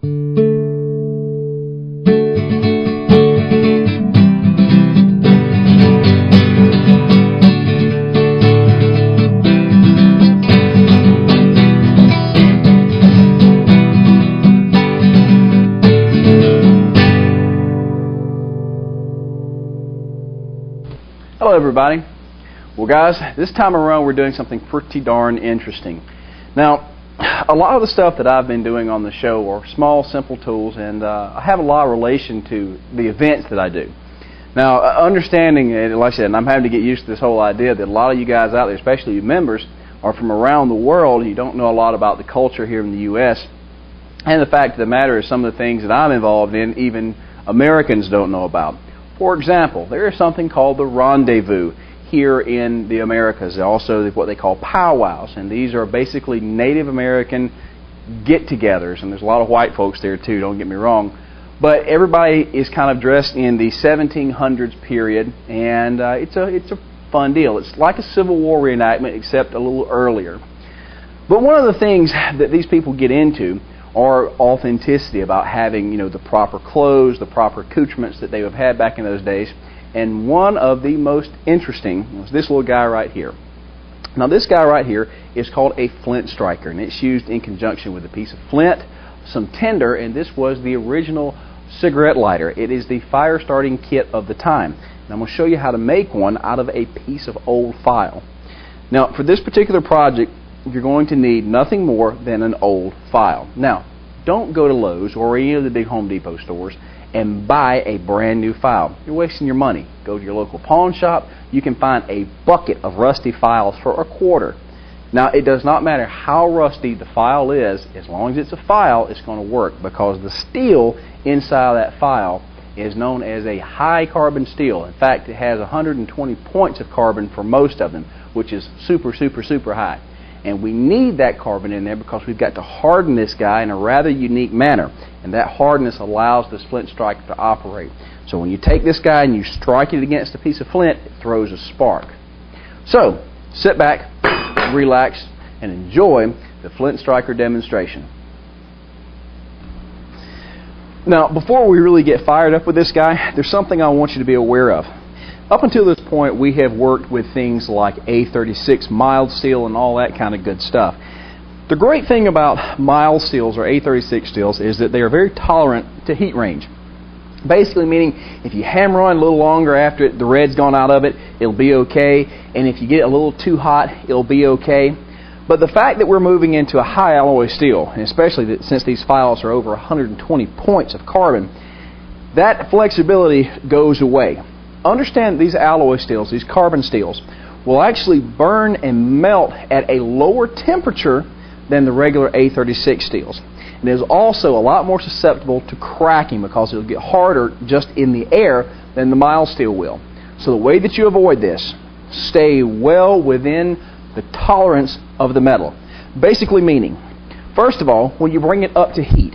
Hello everybody. Well guys, this time around we're doing something pretty darn interesting. Now, a lot of the stuff that I've been doing on the show are small, simple tools, and I have a lot of relation to the events that I do. Now, understanding, like I said, and I'm having to get used to this whole idea that a lot of you guys out there, especially you members, are from around the world. You don't know a lot about the culture here in the U.S. And the fact of the matter is some of the things that I'm involved in, even Americans don't know about. For example, there is something called the Rendezvous here in the Americas, also what they call powwows, and these are basically Native American get-togethers, and there's a lot of white folks there too, don't get me wrong, but everybody is kind of dressed in the 1700s period, and it's a fun deal. It's like a Civil War reenactment, except a little earlier. But one of the things that these people get into are authenticity, about having, the proper clothes, the proper accoutrements that they have had back in those days. And one of the most interesting was this little guy right here. Now this guy right here is called a flint striker, and it's used in conjunction with a piece of flint, some tinder, and this was the original cigarette lighter. It is the fire starting kit of the time. And I'm going to show you how to make one out of a piece of old file. Now for this particular project, you're going to need nothing more than an old file. Now, don't go to Lowe's or any of the big Home Depot stores and buy a brand new file. You're wasting your money. Go to your local pawn shop. You can find a bucket of rusty files for $0.25. Now, it does not matter how rusty the file is, as long as it's a file, it's going to work, because the steel inside of that file is known as a high carbon steel. In fact, it has 120 points of carbon for most of them, which is super, super, super high. And we need that carbon in there because we've got to harden this guy in a rather unique manner. And that hardness allows the flint striker to operate. So when you take this guy and you strike it against a piece of flint, it throws a spark. So, sit back, relax, and enjoy the flint striker demonstration. Now, before we really get fired up with this guy, there's something I want you to be aware of. Up until this point, we have worked with things like A36 mild steel and all that kind of good stuff. The great thing about mild steels or A36 steels is that they are very tolerant to heat range. Basically meaning if you hammer on a little longer after the red's gone out of it, it'll be okay. And if you get a little too hot, it'll be okay. But the fact that we're moving into a high alloy steel, and especially that since these files are over 120 points of carbon, that flexibility goes away. Understand these alloy steels, these carbon steels, will actually burn and melt at a lower temperature than the regular A36 steels. It is also a lot more susceptible to cracking because it'll get harder just in the air than the mild steel will. So the way that you avoid this, stay well within the tolerance of the metal. Basically meaning, first of all, when you bring it up to heat,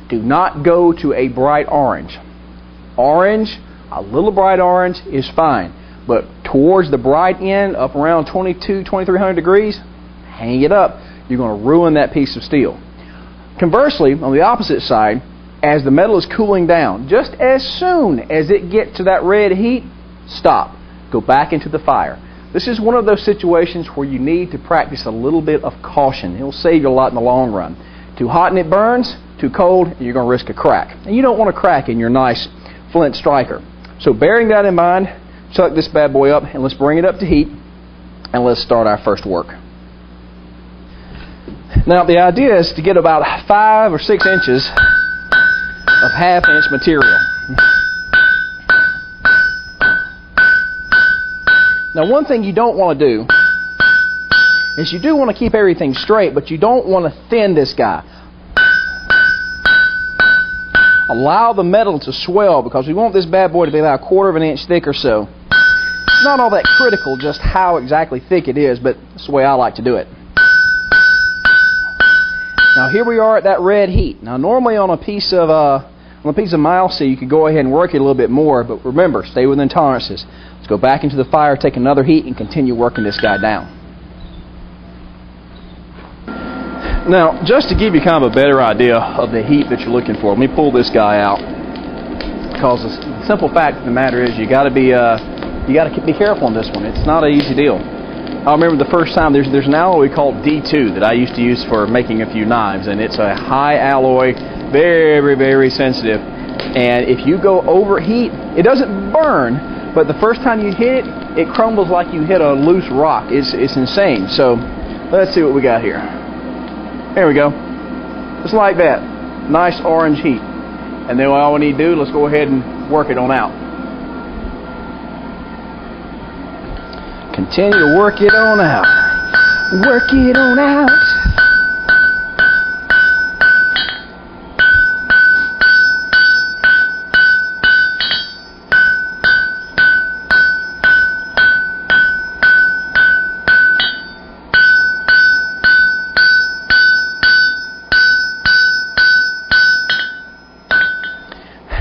do not go to a bright orange. Orange, a little bright orange is fine, but towards the bright end, up around 2300 degrees, hang it up. You're going to ruin that piece of steel. Conversely, on the opposite side, as the metal is cooling down, just as soon as it gets to that red heat, stop. Go back into the fire. This is one of those situations where you need to practice a little bit of caution. It'll save you a lot in the long run. Too hot and it burns, too cold, and you're going to risk a crack. And you don't want a crack in your nice flint striker. So bearing that in mind, chuck this bad boy up and let's bring it up to heat and let's start our first work. Now the idea is to get about 5 or 6 inches of half-inch material. Now one thing you don't want to do is you do want to keep everything straight, but you don't want to thin this guy. Allow the metal to swell because we want this bad boy to be about 1/4 of an inch thick or so. It's not all that critical just how exactly thick it is, but that's the way I like to do it. Now here we are at that red heat. Now normally on a piece of mild steel you could go ahead and work it a little bit more, but remember, stay within tolerances. Let's go back into the fire, take another heat, and continue working this guy down. Now, just to give you kind of a better idea of the heat that you're looking for, let me pull this guy out. Because the simple fact of the matter is, you got to be careful on this one. It's not an easy deal. I remember the first time there's an alloy called D2 that I used to use for making a few knives, and it's a high alloy, very, very sensitive. And if you go overheat, it doesn't burn, but the first time you hit it, it crumbles like you hit a loose rock. It's insane. So let's see what we got here. There we go. Just like that. Nice orange heat. And then all we need to do, let's go ahead and work it on out. Continue to work it on out. Work it on out.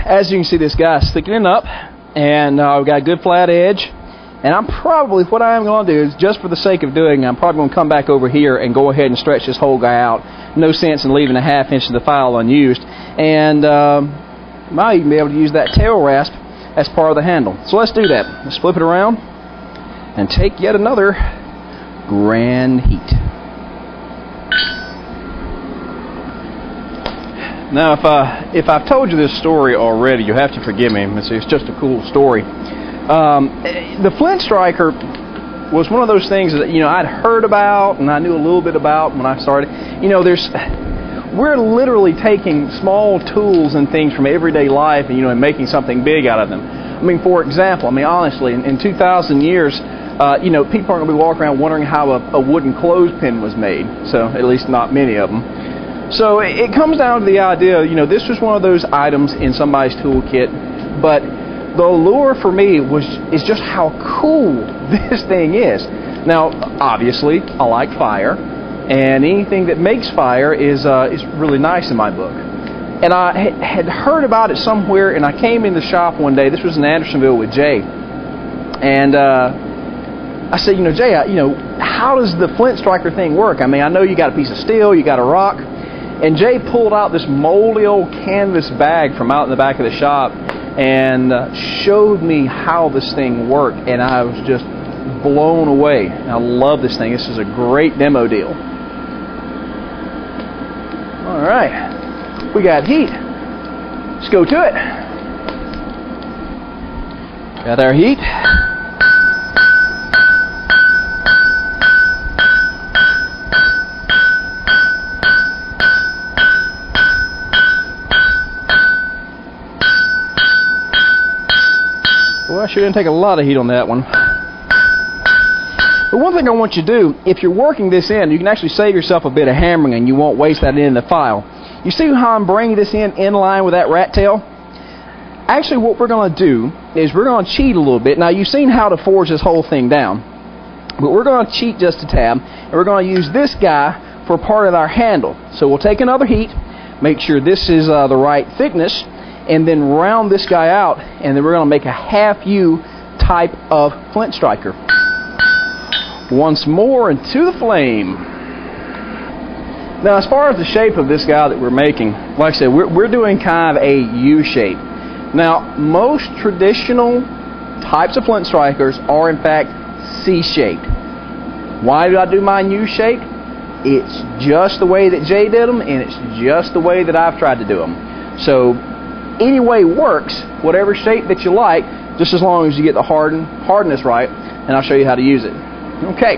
As you can see, this guy's thickening up, and we've got a good flat edge. And what I am going to do is, just for the sake of doing, I'm probably going to come back over here and go ahead and stretch this whole guy out. No sense in leaving a ½ inch of the file unused. And might even be able to use that tail rasp as part of the handle. So let's do that. Let's flip it around and take yet another grand heat. Now, if I've told you this story already, you'll have to forgive me. It's just a cool story. The Flint Striker was one of those things that I'd heard about and I knew a little bit about when I started. We're literally taking small tools and things from everyday life and making something big out of them. I mean, for example, honestly, in 2,000 years, people aren't going to be walking around wondering how a wooden clothespin was made. So at least not many of them. So it comes down to the idea, this was one of those items in somebody's toolkit, but the allure for me is just how cool this thing is. Now, obviously, I like fire, and anything that makes fire is really nice in my book. And I had heard about it somewhere, and I came in the shop one day. This was in Andersonville with Jay, and I said, Jay, how does the Flint Striker thing work? I know you got a piece of steel, you got a rock. And Jay pulled out this moldy old canvas bag from out in the back of the shop and showed me how this thing worked, and I was just blown away. I love this thing. This is a great demo deal. All right, we got heat. Let's go to it. Got our heat. Well, I sure didn't take a lot of heat on that one. But one thing I want you to do, if you're working this in, you can actually save yourself a bit of hammering and you won't waste that in the file. You see how I'm bringing this in line with that rat tail? Actually, what we're going to do is we're going to cheat a little bit. Now, you've seen how to forge this whole thing down. But we're going to cheat just a tab, and we're going to use this guy for part of our handle. So we'll take another heat, make sure this is the right thickness, and then round this guy out, and then we're going to make a ½ U type of Flint Striker. Once more into the flame. Now, as far as the shape of this guy that we're making, like I said, we're doing kind of a U shape. Now, most traditional types of Flint Strikers are in fact C-shaped. Why do I do mine U-shaped? It's just the way that Jay did them, and it's just the way that I've tried to do them. So any way works, whatever shape that you like, just as long as you get the hardness right, and I'll show you how to use it. Okay.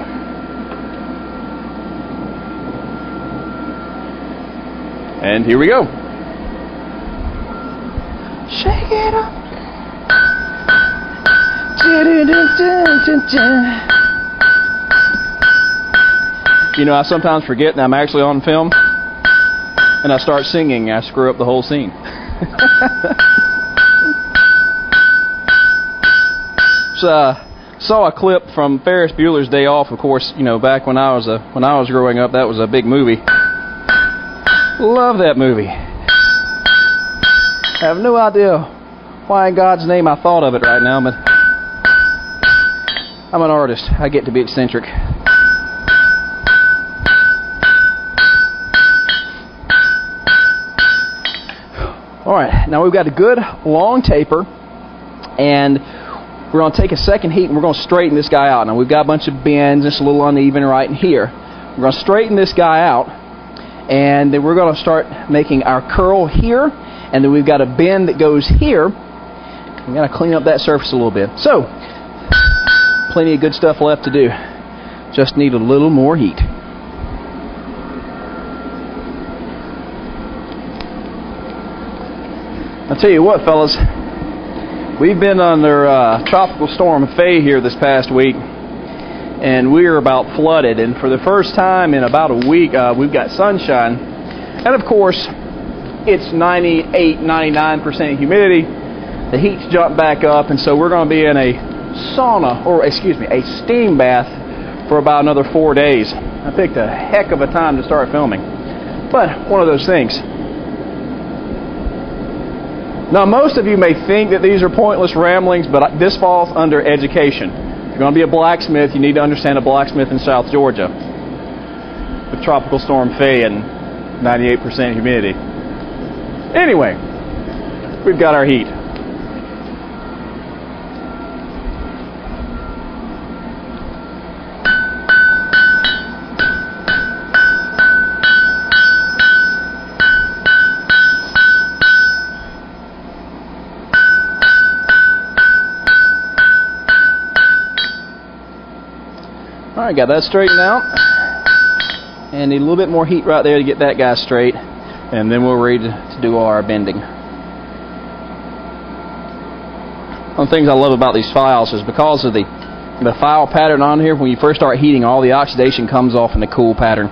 And here we go. Shake it up. I sometimes forget that I'm actually on film, and I start singing, and I screw up the whole scene. So, saw a clip from Ferris Bueller's Day Off. Of course, back when I was growing up, that was a big movie. Love that movie. I have no idea why in God's name I thought of it right now, but I'm an artist. I get to be eccentric. All right, now we've got a good long taper, and we're going to take a second heat and we're going to straighten this guy out. Now we've got a bunch of bends, just a little uneven right in here. We're going to straighten this guy out, and then we're going to start making our curl here, and then we've got a bend that goes here. We've got to clean up that surface a little bit. So, plenty of good stuff left to do. Just need a little more heat. I'll tell you what, fellas, we've been under Tropical Storm Faye here this past week, and we're about flooded. And for the first time in about a week, we've got sunshine. And of course, it's 98, 99% humidity. The heat's jumped back up, and so we're going to be in a sauna, or excuse me, a steam bath for about another 4 days. I picked a heck of a time to start filming, but one of those things. Now, most of you may think that these are pointless ramblings, but this falls under education. If you're going to be a blacksmith, you need to understand a blacksmith in South Georgia with Tropical Storm Faye and 98% humidity. Anyway, we've got our heat. Alright, got that straightened out, and need a little bit more heat right there to get that guy straight, and then we're ready to do all our bending. One of the things I love about these files is because of the file pattern on here, when you first start heating, all the oxidation comes off in the cool pattern.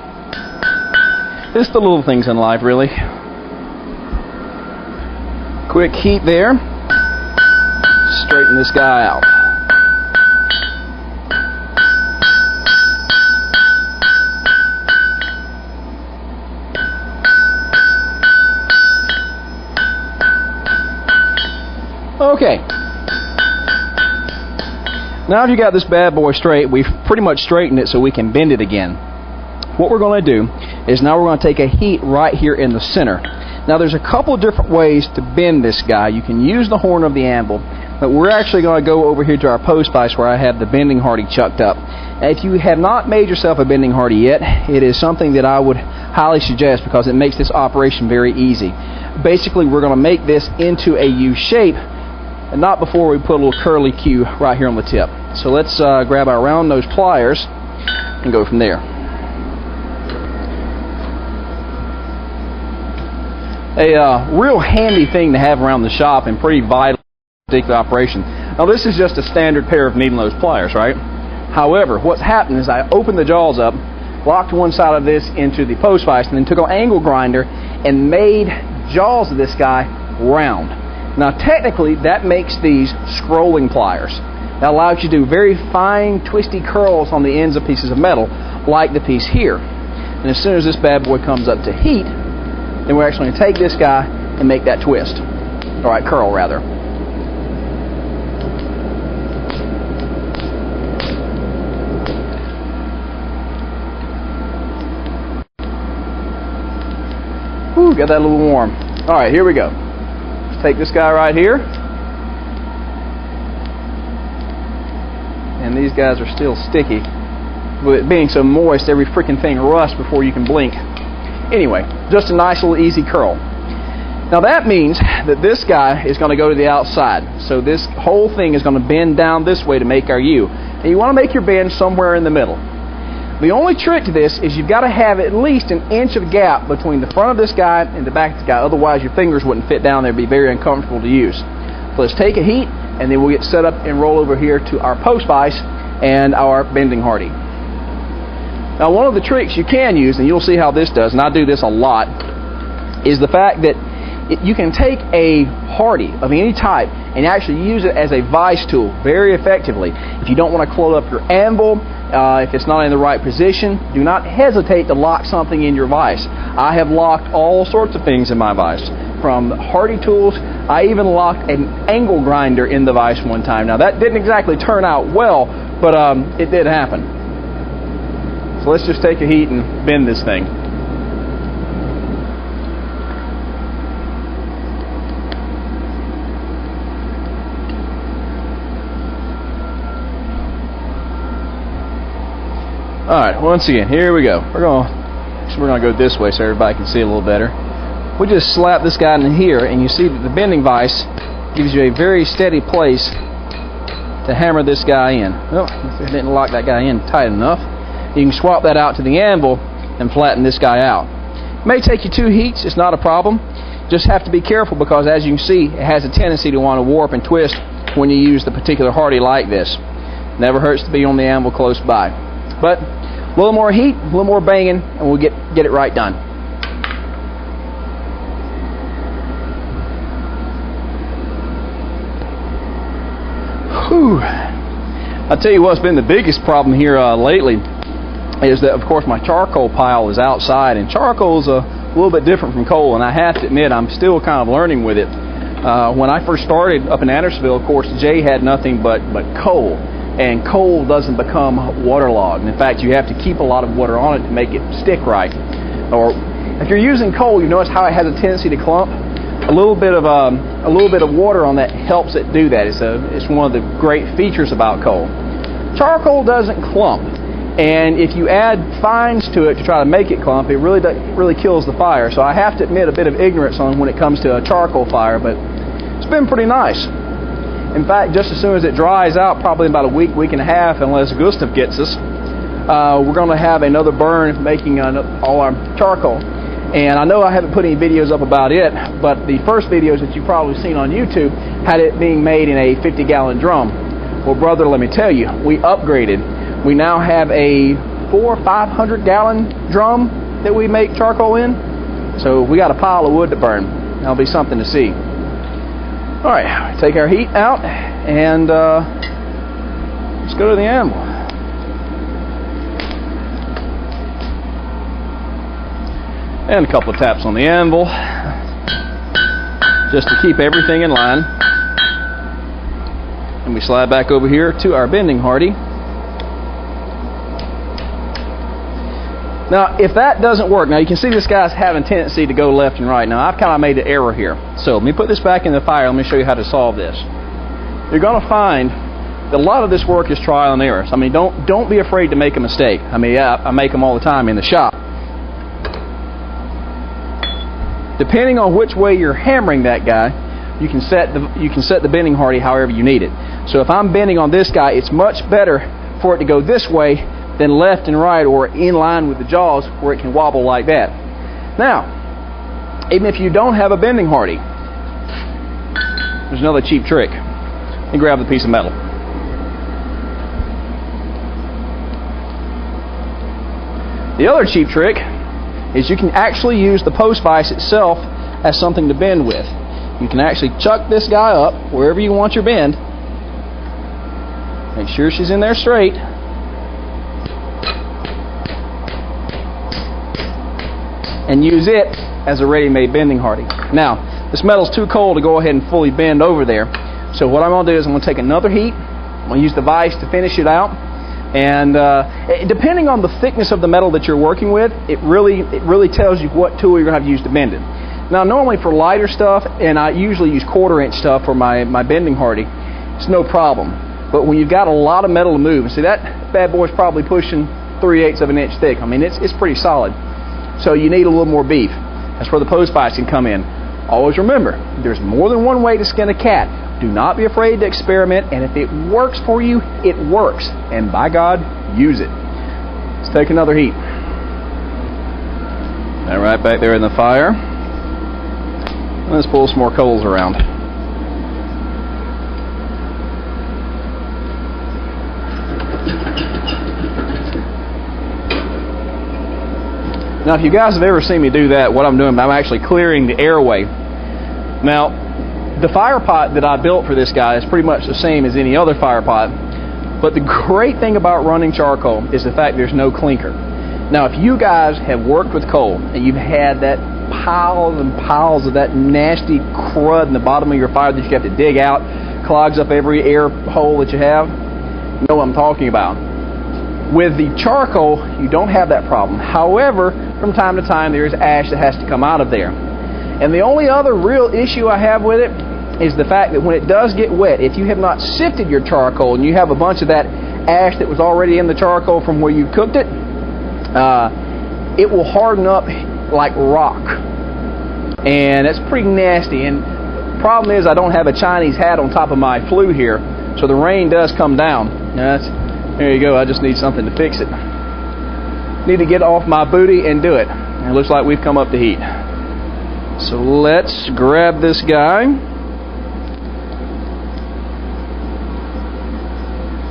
Just the little things in life, really. Quick heat there. Straighten this guy out. Okay, now if you got this bad boy straight, we've pretty much straightened it so we can bend it again. What we're going to do is now we're going to take a heat right here in the center. Now there's a couple different ways to bend this guy. You can use the horn of the anvil, but we're actually going to go over here to our post vise where I have the bending hardy chucked up. Now, if you have not made yourself a bending hardy yet, it is something that I would highly suggest because it makes this operation very easy. Basically, we're going to make this into a U shape, and not before we put a little curly Q right here on the tip. So let's grab our round nose pliers and go from there. A real handy thing to have around the shop and pretty vital to the particular operation. Now this is just a standard pair of needle nose pliers, right? However, what's happened is I opened the jaws up, locked one side of this into the post vise, and then took an angle grinder and made jaws of this guy round. Now technically that makes these scrolling pliers. That allows you to do very fine twisty curls on the ends of pieces of metal like the piece here. And as soon as this bad boy comes up to heat, then we're actually going to take this guy and make that twist. Alright, curl rather. Whew, got that a little warm. Alright, here we go. Take this guy right here, and these guys are still sticky. With it being so moist, every freaking thing rusts before you can blink. Anyway, just a nice little easy curl. Now that means that this guy is going to go to the outside. So this whole thing is going to bend down this way to make our U. And you want to make your bend somewhere in the middle. The only trick to this is you've got to have at least an inch of gap between the front of this guy and the back of this guy. Otherwise, your fingers wouldn't fit down there. It'd be very uncomfortable to use. So let's take a heat, and then we'll get set up and roll over here to our post vise and our bending hardy. Now, one of the tricks you can use, and you'll see how this does, and I do this a lot, is the fact that you can take a hardy of any type and actually use it as a vise tool very effectively. If you don't want to close up your anvil, if it's not in the right position, do not hesitate to lock something in your vise. I have locked all sorts of things in my vise, from hardy tools. I even locked an angle grinder in the vise one time. Now that didn't exactly turn out well, but it did happen. So let's just take a heat and bend this thing. Alright, once again, here we go. We're gonna go this way so everybody can see a little better. We just slap this guy in here, and you see that the bending vise gives you a very steady place to hammer this guy in. Well, I didn't lock that guy in tight enough. You can swap that out to the anvil and flatten this guy out. It may take you 2 heats, it's not a problem. Just have to be careful because, as you can see, it has a tendency to want to warp and twist when you use the particular Hardy like this. Never hurts to be on the anvil close by. But a little more heat, a little more banging, and we'll get it right done. Whew. I'll tell you what's been the biggest problem here lately is that, of course, my charcoal pile is outside, and charcoal is a little bit different from coal, and I have to admit I'm still kind of learning with it. When I first started up in Andersonville, of course, Jay had nothing but coal, and coal doesn't become waterlogged. In fact, you have to keep a lot of water on it to make it stick right. Or if you're using coal, you notice how it has a tendency to clump. A little bit of water on that helps it do that. It's one of the great features about coal. Charcoal doesn't clump, and if you add fines to it to try to make it clump, it really kills the fire. So I have to admit a bit of ignorance on when it comes to a charcoal fire, but it's been pretty nice. In fact, just as soon as it dries out, probably in about a week and a half, unless Gustav gets us, we're going to have another burn making all our charcoal. And I know I haven't put any videos up about it, but the first videos that you've probably seen on YouTube had it being made in a 50-gallon drum. Well, brother, let me tell you, we upgraded. We now have a 400 or 500-gallon drum that we make charcoal in. So we got a pile of wood to burn. That'll be something to see. All right, take our heat out, and let's go to the anvil. And a couple of taps on the anvil, just to keep everything in line. And we slide back over here to our bending Hardy. Now, if that doesn't work, now you can see this guy's having a tendency to go left and right. Now, I've kind of made an error here. So let me put this back in the fire. Let me show you how to solve this. You're going to find that a lot of this work is trial and error. I mean, don't be afraid to make a mistake. I mean, I make them all the time in the shop. Depending on which way you're hammering that guy, you can set the bending Hardy however you need it. So if I'm bending on this guy, it's much better for it to go this way than left and right or in line with the jaws where it can wobble like that. Now, even if you don't have a bending Hardy, there's another cheap trick. You grab the piece of metal. The other cheap trick is you can actually use the post vise itself as something to bend with. You can actually chuck this guy up wherever you want your bend. Make sure she's in there straight. And use it as a ready-made bending Hardy. Now, this metal's too cold to go ahead and fully bend over there. So what I'm going to do is I'm going to take another heat. I'm going to use the vise to finish it out. And depending on the thickness of the metal that you're working with, it really tells you what tool you're going to have to use to bend it. Now, normally for lighter stuff, and I usually use 1/4-inch stuff for my bending Hardy, it's no problem. But when you've got a lot of metal to move, and see that bad boy's probably pushing 3/8 of an inch thick. I mean, it's pretty solid. So you need a little more beef. That's where the post vise can come in. Always remember, there's more than one way to skin a cat. Do not be afraid to experiment, and if it works for you, it works. And by God, use it. Let's take another heat. Now, right back there in the fire. Let's pull some more coals around. Now, if you guys have ever seen me do that, what I'm doing, I'm actually clearing the airway. Now, the fire pot that I built for this guy is pretty much the same as any other fire pot, but the great thing about running charcoal is the fact there's no clinker. Now, if you guys have worked with coal and you've had that piles and piles of that nasty crud in the bottom of your fire that you have to dig out, clogs up every air hole that you have, you know what I'm talking about. With the charcoal, you don't have that problem. However, from time to time, there is ash that has to come out of there. And the only other real issue I have with it is the fact that when it does get wet, if you have not sifted your charcoal and you have a bunch of that ash that was already in the charcoal from where you cooked it, it will harden up like rock, and that's pretty nasty. And the problem is I don't have a Chinese hat on top of my flue here, so the rain does come down. There you go. I just need something to fix it. Need to get off my booty and do it. And it looks like we've come up to heat. So let's grab this guy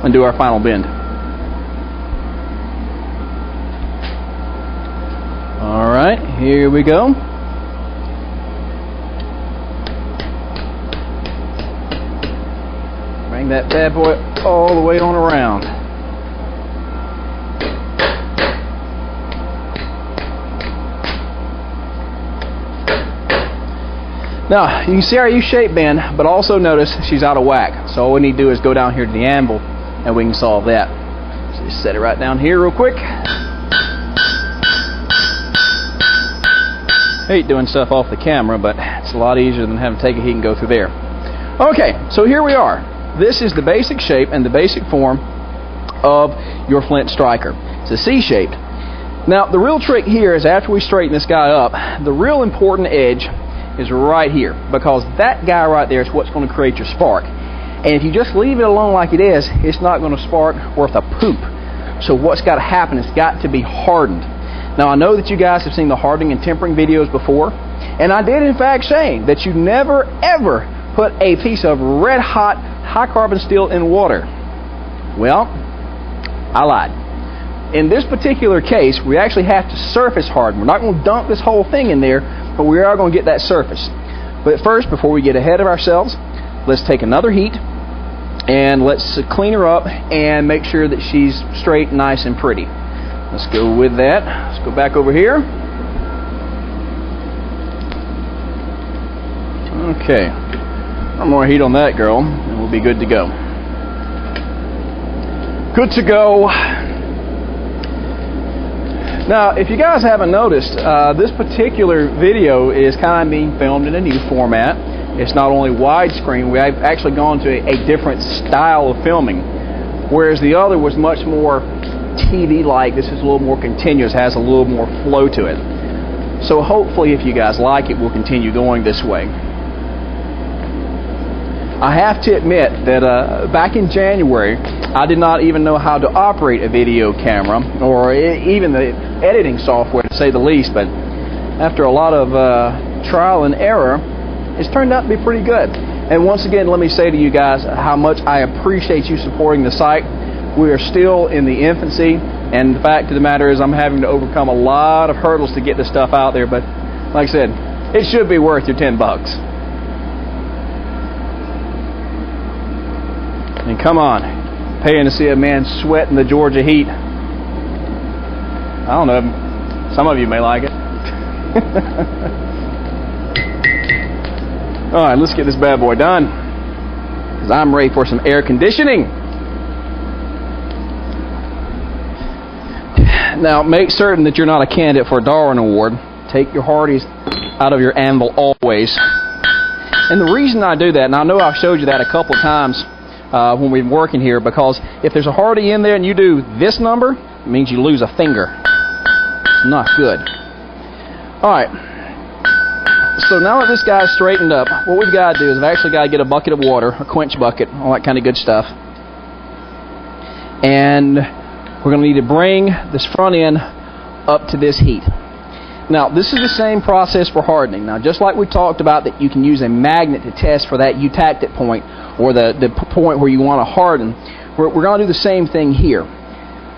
and do our final bend. All right, here we go. Bring that bad boy all the way on around. Now, you can see our U-shaped bend, but also notice she's out of whack. So all we need to do is go down here to the anvil, and we can solve that. So just set it right down here real quick. Hate doing stuff off the camera, but it's a lot easier than having to take a heat and go through there. Okay, so here we are. This is the basic shape and the basic form of your flint striker. It's a C-shaped. Now, the real trick here is after we straighten this guy up, the real important edge is right here, because that guy right there is what's going to create your spark. And if you just leave it alone like it is, it's not going to spark worth a poop. So what's got to happen, it's got to be hardened. Now, I know that you guys have seen the hardening and tempering videos before, and I did in fact say that you never ever put a piece of red hot high carbon steel in water. Well, I lied. In this particular case, we actually have to surface harden. We're not going to dump this whole thing in there, but we are going to get that surface. But first, before we get ahead of ourselves, let's take another heat and let's clean her up and make sure that she's straight, nice, and pretty. Let's go with that. Let's go back over here. Okay. One more heat on that girl, and we'll be good to go. Good to go. Now, if you guys haven't noticed, this particular video is kind of being filmed in a new format. It's not only widescreen, we've actually gone to a different style of filming. Whereas the other was much more TV-like, this is a little more continuous, has a little more flow to it. So hopefully, if you guys like it, we'll continue going this way. I have to admit that back in January, I did not even know how to operate a video camera or even the editing software, to say the least, but after a lot of trial and error, it's turned out to be pretty good. And once again, let me say to you guys how much I appreciate you supporting the site. We are still in the infancy, and the fact of the matter is I'm having to overcome a lot of hurdles to get this stuff out there, but like I said, it should be worth your $10. And come on, paying to see a man sweat in the Georgia heat. I don't know, some of you may like it. Alright, let's get this bad boy done, because I'm ready for some air conditioning. Now, make certain that you're not a candidate for a Darwin Award. Take your Hardee's out of your anvil always. And the reason I do that, and I know I've showed you that a couple of times when we've been working here, because if there's a Hardee in there and you do this number, it means you lose a finger. It's not good. Alright, so now that this guy's straightened up, what we've got to do is I've actually got to get a bucket of water, a quench bucket, all that kind of good stuff. And we're going to need to bring this front end up to this heat. Now, this is the same process for hardening. Now, just like we talked about that you can use a magnet to test for that eutactic point, or the point where you want to harden, we're going to do the same thing here.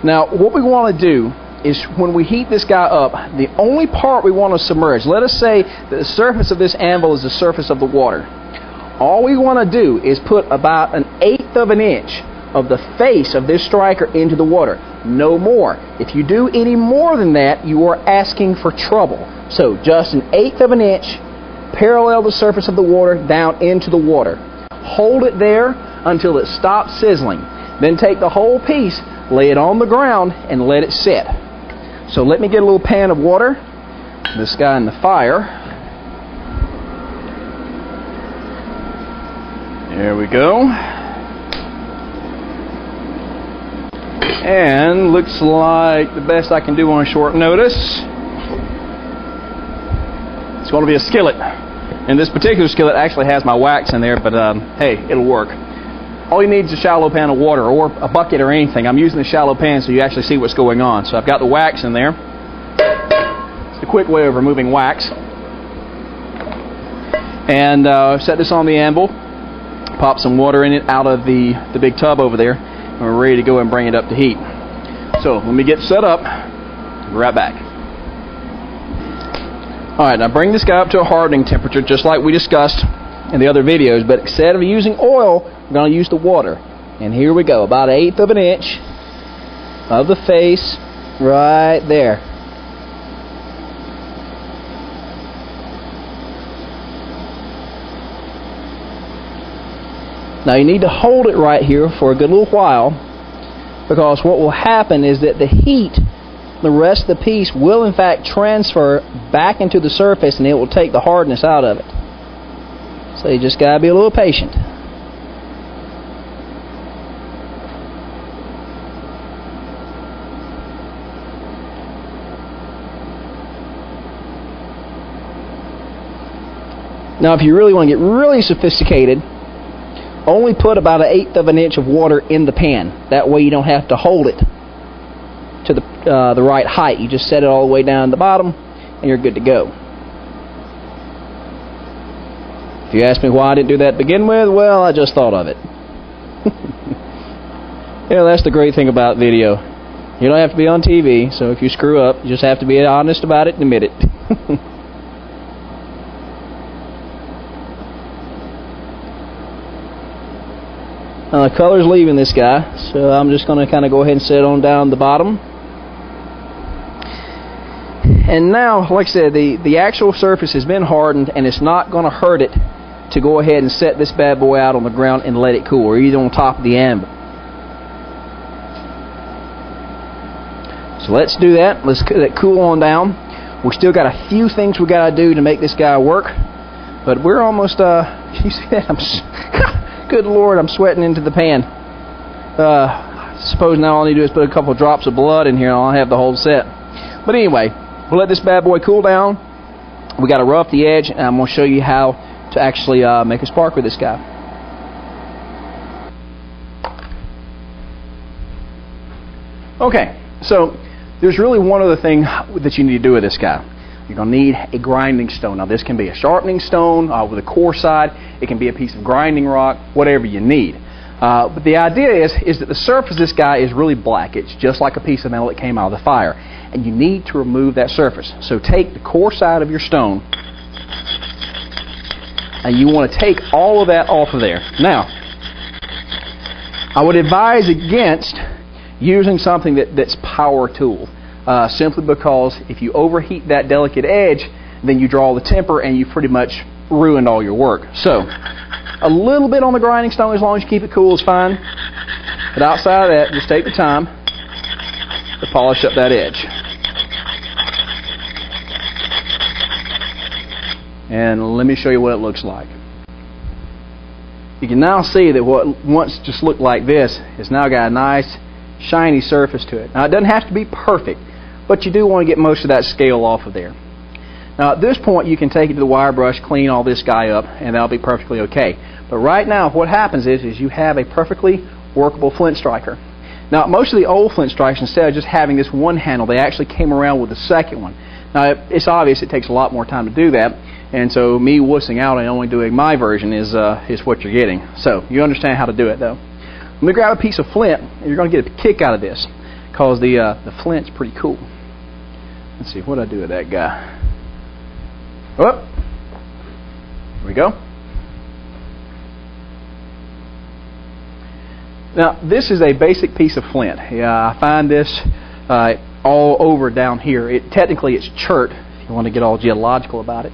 Now, what we want to do is when we heat this guy up, the only part we want to submerge, let us say that the surface of this anvil is the surface of the water. All we want to do is put about 1/8 of an inch of the face of this striker into the water. No more. If you do any more than that, you are asking for trouble. So just 1/8 of an inch, parallel the surface of the water down into the water. Hold it there until it stops sizzling. Then take the whole piece, lay it on the ground, and let it sit. So let me get a little pan of water. This guy in the fire. There we go. And looks like the best I can do on short notice, it's going to be a skillet. And this particular skillet actually has my wax in there, but hey, it'll work. All you need is a shallow pan of water or a bucket or anything. I'm using the shallow pan so you actually see what's going on. So I've got the wax in there. It's a quick way of removing wax. And set this on the anvil. Pop some water in it out of the big tub over there. And we're ready to go and bring it up to heat. So let me get set up. Be right back. Alright, now bring this guy up to a hardening temperature just like we discussed in the other videos, but instead of using oil, we're going to use the water. And here we go, about 1/8 of an inch of the face right there. Now you need to hold it right here for a good little while, because what will happen is that the heat, the rest of the piece will in fact transfer back into the surface and it will take the hardness out of it. So you just gotta be a little patient. Now if you really want to get really sophisticated, only put about 1/8 of an inch of water in the pan. That way you don't have to hold it to the right height. You just set it all the way down to the bottom and you're good to go. If you ask me why I didn't do that to begin with, well, I just thought of it. You know, that's the great thing about video. You don't have to be on TV, so if you screw up, you just have to be honest about it and admit it. The color's leaving this guy, so I'm just going to kind of go ahead and set it on down the bottom. And now, like I said, the actual surface has been hardened, and it's not going to hurt it to go ahead and set this bad boy out on the ground and let it cool, or either on top of the anvil. So let's do that. Let's let it cool on down. We still got a few things we got to do to make this guy work, but we're almost. You see that? Good Lord, I'm sweating into the pan. I suppose now all I need to do is put a couple of drops of blood in here and I'll have the whole set. But anyway, we'll let this bad boy cool down. We got to rough the edge, and I'm going to show you how to actually make a spark with this guy. Okay, so there's really one other thing that you need to do with this guy. You're going to need a grinding stone. Now this can be a sharpening stone with a coarse side. It can be a piece of grinding rock, whatever you need. But the idea is that the surface of this guy is really black. It's just like a piece of metal that came out of the fire. And you need to remove that surface. So take the coarse side of your stone and you want to take all of that off of there. Now, I would advise against using something that's power tool. Simply because if you overheat that delicate edge, then you draw the temper and you've pretty much ruined all your work. So, a little bit on the grinding stone, as long as you keep it cool, is fine. But outside of that, just take the time to polish up that edge. And let me show you what it looks like. You can now see that what once just looked like this has now got a nice shiny surface to it. Now it doesn't have to be perfect, but you do want to get most of that scale off of there. Now at this point you can take it to the wire brush, clean all this guy up, and that'll be perfectly okay. But right now what happens is you have a perfectly workable flint striker. Now most of the old flint strikers, instead of just having this one handle, they actually came around with a second one. Now it's obvious it takes a lot more time to do that, and so me wussing out and only doing my version is what you're getting. So you understand how to do it though. Let me grab a piece of flint, and you're going to get a kick out of this, because the flint's pretty cool. Let's see, what did I do with that guy? Oh, here we go. Now, this is a basic piece of flint. Yeah, I find this all over down here. Technically, it's chert, if you want to get all geological about it.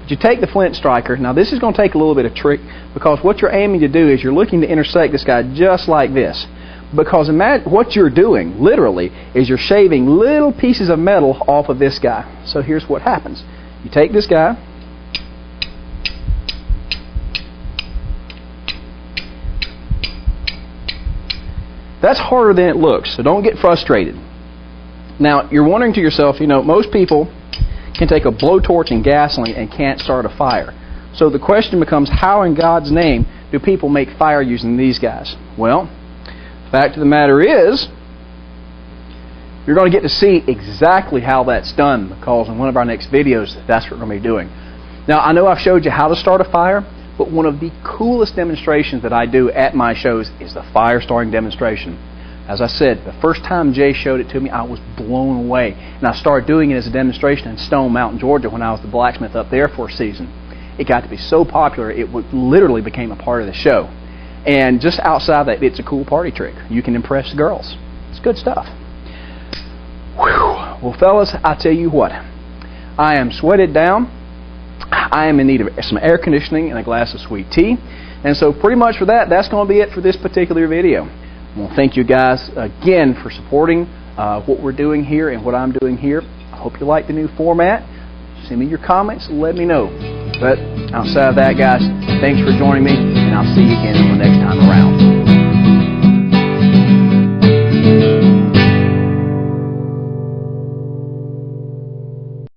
But you take the flint striker. Now, this is going to take a little bit of trick, because what you're aiming to do is you're looking to intersect this guy just like this. Because imagine what you're doing, literally, is you're shaving little pieces of metal off of this guy. So here's what happens. You take this guy, That's harder than it looks, so don't get frustrated. Now, you're wondering to yourself, most people can take a blowtorch and gasoline and can't start a fire. So the question becomes, how in God's name do people make fire using these guys? Well, the fact of the matter is, you're going to get to see exactly how that's done, because in one of our next videos, that's what we're going to be doing. Now, I know I've showed you how to start a fire, but one of the coolest demonstrations that I do at my shows is the fire starting demonstration. As I said, the first time Jay showed it to me, I was blown away. And I started doing it as a demonstration in Stone Mountain, Georgia, when I was the blacksmith up there for a season. It got to be so popular, it literally became a part of the show. And just outside that, it's a cool party trick. You can impress the girls. It's good stuff. Whew. Well, fellas, I tell you what. I am sweated down. I am in need of some air conditioning and a glass of sweet tea. And so pretty much for that, that's going to be it for this particular video. I want to thank you guys again for supporting what we're doing here and what I'm doing here. I hope you like the new format. Send me your comments and let me know. But outside of that, guys, thanks for joining me, and I'll see you again the next time around.